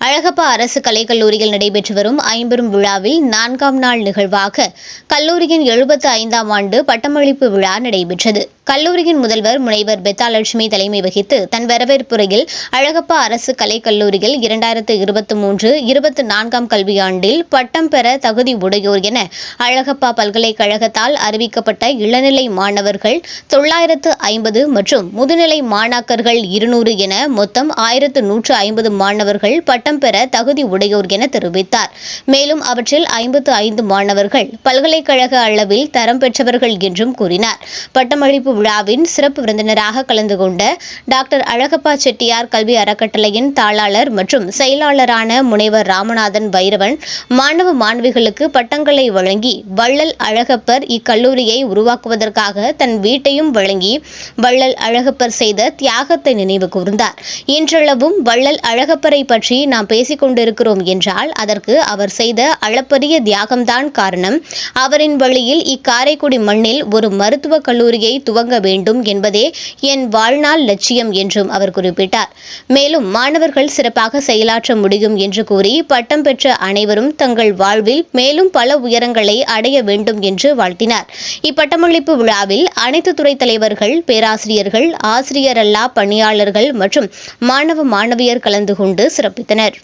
அழகப்பா அரசு கலைக்கல்லூரியில் நடைபெற்று வரும் ஐம்பெரும் விழாவில் 4ஆம் நாள் நிகழ்வாக கல்லூரியின் 75ஆம் ஆண்டு பட்டமளிப்பு விழா நடைபெற்றது. கல்லூரியின் முதல்வர் முனைவர் பெத்தாலட்சுமி தலைமை வகித்து தன் வரவேற்புரையில் அழகப்பா அரசு கலைக்கல்லூரியில் 2023-24ஆம் கல்வியாண்டில் பட்டம் பெற தகுதி உடையோர் என அழகப்பா பல்கலைக்கழகத்தால் அறிவிக்கப்பட்ட இளநிலை மாணவர்கள் 950 மற்றும் முதுநிலை மாணாக்கர்கள் 200 என மொத்தம் 1150 மாணவர்கள் பட்டம் பெற தகுதி உடையோர் என தெரிவித்தார். மேலும் அவற்றில் 55 மாணவர்கள் பல்கலைக்கழக அளவில் தரம் பெற்றவர்கள் என்றும் கூறினார். பட்டமளிப்பு விழாவின் சிறப்பு விருந்தினராக கலந்து கொண்ட டாக்டர் அழகப்பா செட்டியார் கல்வி அறக்கட்டளையின் தாளாளர் மற்றும் செயலாளரான முனைவர் ராமநாதன் பைரவன் மாணவ மாணவிகளுக்கு பட்டங்களை வழங்கி வள்ளல் அழகப்பர் இக்கல்லூரியை உருவாக்குவதற்காக தன் வீட்டையும் வழங்கி வள்ளல் அழகப்பர் செய்த தியாகத்தை நினைவு கூர்ந்தார். இன்றளவும் வள்ளல் அழகப்பரை பற்றி நாம் பேசிக் கொண்டிருக்கிறோம் என்றால் அதற்கு அவர் செய்த அளப்பரிய தியாகம்தான் காரணம். அவரின் வழியில் இக்காரைக்குடி மண்ணில் ஒரு மருத்துவக் கல்லூரியை துவங்க வேண்டும் என்பதே என் வாழ்நாள் லட்சியம் என்றும் அவர் குறிப்பிட்டார். மேலும் மாணவர்கள் சிறப்பாக செயலாற்ற முடியும் என்று கூறி பட்டம் பெற்ற அனைவரும் தங்கள் வாழ்வில் மேலும் பல உயரங்களை அடைய வேண்டும் என்று வாழ்த்தினார். இப்பட்டமளிப்பு விழாவில் அனைத்து துறை தலைவர்கள், பேராசிரியர்கள், ஆசிரியர் அல்லா பணியாளர்கள் மற்றும் மாணவ மாணவியர் கலந்து கொண்டு சிறப்பித்தனர்.